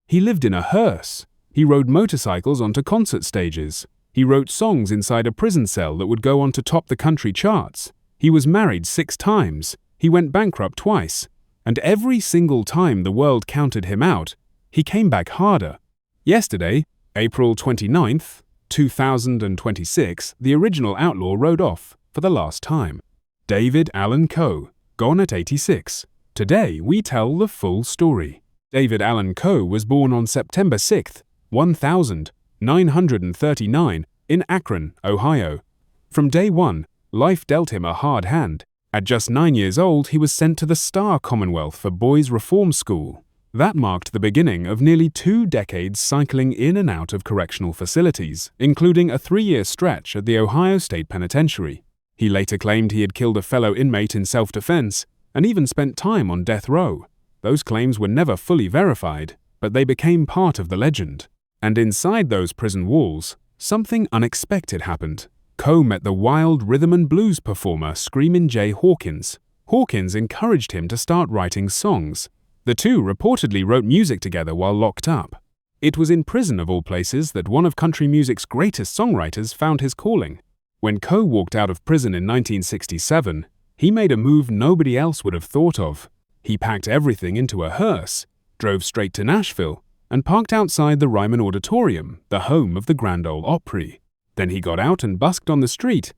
He lived in a hearse. He rode motorcycles onto concert stages. He wrote songs inside a prison cell that would go on to top the country charts. He was married 6 times. He went bankrupt twice. And every single time the world counted him out, he came back harder. Yesterday, April 29th, 2026, the original Outlaw rode off for the last time. David Allan Coe, gone at 86. Today, we tell the full story. David Allan Coe was born on September 6, 1939, in Akron, Ohio. From day one, life dealt him a hard hand. At just 9 years old, he was sent to the Star Commonwealth for Boys Reform School. That marked the beginning of nearly 2 decades cycling in and out of correctional facilities, including a 3-year stretch at the Ohio State Penitentiary. He later claimed he had killed a fellow inmate in self-defense and even spent time on death row. Those claims were never fully verified, but they became part of the legend. And inside those prison walls, something unexpected happened. Coe met the wild rhythm and blues performer Screamin' Jay Hawkins. Hawkins encouraged him to start writing songs. The two reportedly wrote music together while locked up. It was in prison, of all places, that one of country music's greatest songwriters found his calling. When Coe walked out of prison in 1967, he made a move nobody else would have thought of. He packed everything into a hearse, drove straight to Nashville, and parked outside the Ryman Auditorium, the home of the Grand Ole Opry. Then he got out and busked on the street.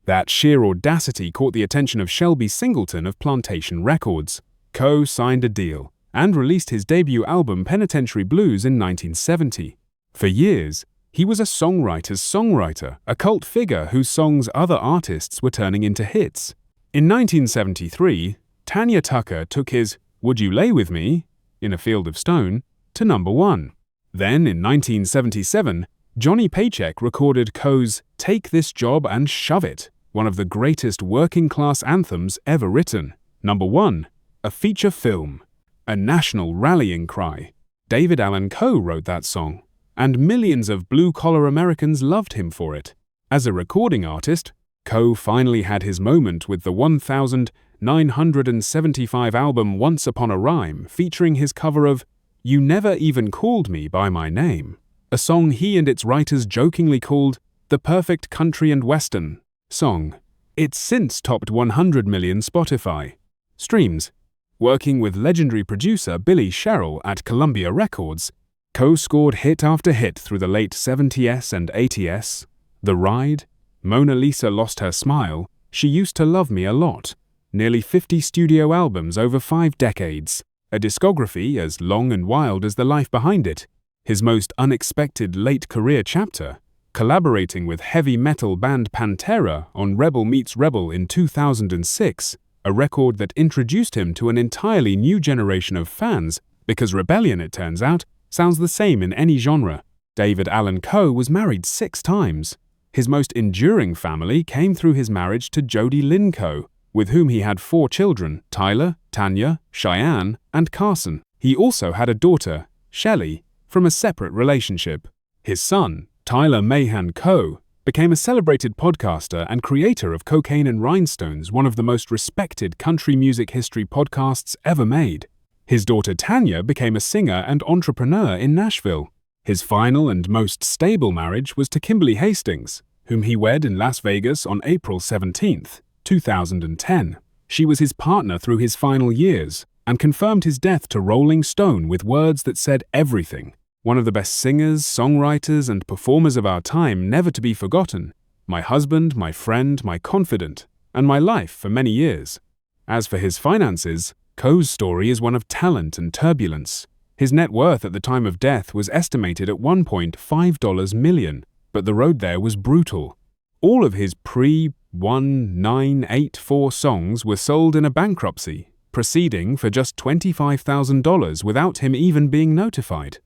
That sheer audacity caught the attention of Shelby Singleton of Plantation Records. Coe signed a deal and released his debut album Penitentiary Blues in 1970. For years, he was a songwriter's songwriter, a cult figure whose songs other artists were turning into hits. In 1973, Tanya Tucker took his Would You Lay With Me, In a Field of Stone, to number 1. Then, in 1977, Johnny Paycheck recorded Coe's Take This Job and Shove It, one of the greatest working-class anthems ever written. Number 1, a feature film, a national rallying cry. David Allan Coe wrote that song, and millions of blue-collar Americans loved him for it. As a recording artist, Coe finally had his moment with the 1975 album Once Upon a Rhyme, featuring his cover of You Never Even Called Me by My Name, a song he and its writers jokingly called the perfect country and western song. It's since topped 100 million Spotify streams. Working with legendary producer Billy Sherrill at Columbia Records, Coe scored hit after hit through the late 70s and 80s. The Ride, Mona Lisa Lost Her Smile, She Used to Love Me a Lot. Nearly 50 studio albums over 5 decades. A discography as long and wild as the life behind it. His most unexpected late career chapter, collaborating with heavy metal band Pantera on Rebel Meets Rebel in 2006, a record that introduced him to an entirely new generation of fans, because rebellion, it turns out, sounds the same in any genre. David Allan Coe was married 6 times. His most enduring family came through his marriage to Jody Lynn Coe, with whom he had 4 children, Tyler, Tanya, Cheyenne, and Carson. He also had a daughter, Shelley, from a separate relationship. His son, Tyler Mahan Coe, became a celebrated podcaster and creator of Cocaine and Rhinestones, one of the most respected country music history podcasts ever made. His daughter Tanya became a singer and entrepreneur in Nashville. His final and most stable marriage was to Kimberly Hastings, whom he wed in Las Vegas on April 17, 2010. She was his partner through his final years and confirmed his death to Rolling Stone with words that said everything. One of the best singers, songwriters, and performers of our time, never to be forgotten. My husband, my friend, my confidant, and my life for many years. As for his finances, Coe's story is one of talent and turbulence. His net worth at the time of death was estimated at $1.5 million, but the road there was brutal. All of his pre-1984 songs were sold in a bankruptcy, proceeding for just $25,000 without him even being notified.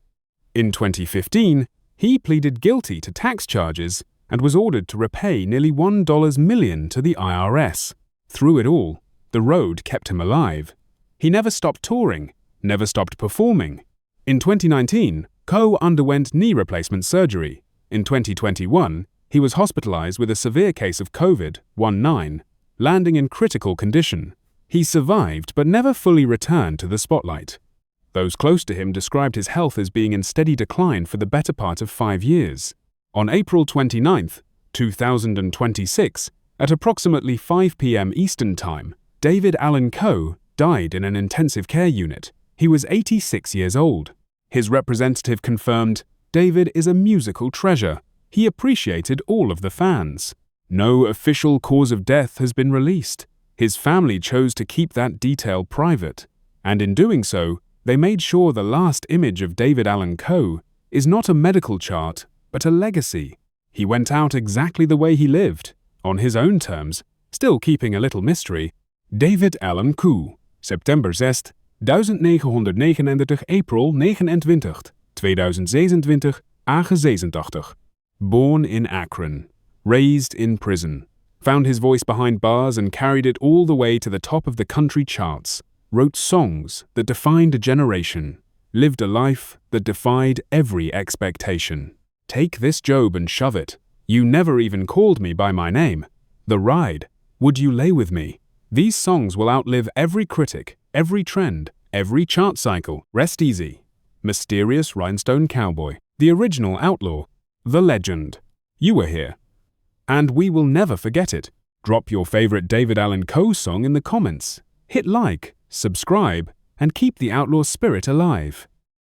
In 2015, he pleaded guilty to tax charges and was ordered to repay nearly $1 million to the IRS. Through it all, the road kept him alive. He never stopped touring, never stopped performing. In 2019, Coe underwent knee replacement surgery. In 2021, he was hospitalized with a severe case of COVID-19, landing in critical condition. He survived but never fully returned to the spotlight. Those close to him described his health as being in steady decline for the better part of 5 years. On April 29, 2026, at approximately 5 p.m. Eastern Time, David Allan Coe died in an intensive care unit. He was 86 years old. His representative confirmed, "David is a musical treasure. He appreciated all of the fans." No official cause of death has been released. His family chose to keep that detail private, and in doing so, they made sure the last image of David Allan Coe is not a medical chart, but a legacy. He went out exactly the way he lived, on his own terms, still keeping a little mystery. David Allan Coe, September 6, 1939, April 29, 2026, age 86. Born in Akron, raised in prison, found his voice behind bars and carried it all the way to the top of the country charts, wrote songs that defined a generation, lived a life that defied every expectation. Take this Job and shove it. You never even called me by my name. The Ride, Would You Lay With Me? These songs will outlive every critic, every trend, every chart cycle. Rest easy. Mysterious Rhinestone Cowboy, the original Outlaw, the legend. You were here. And we will never forget it. Drop your favorite David Allan Coe song in the comments. Hit like, subscribe, and keep the Outlaw spirit alive.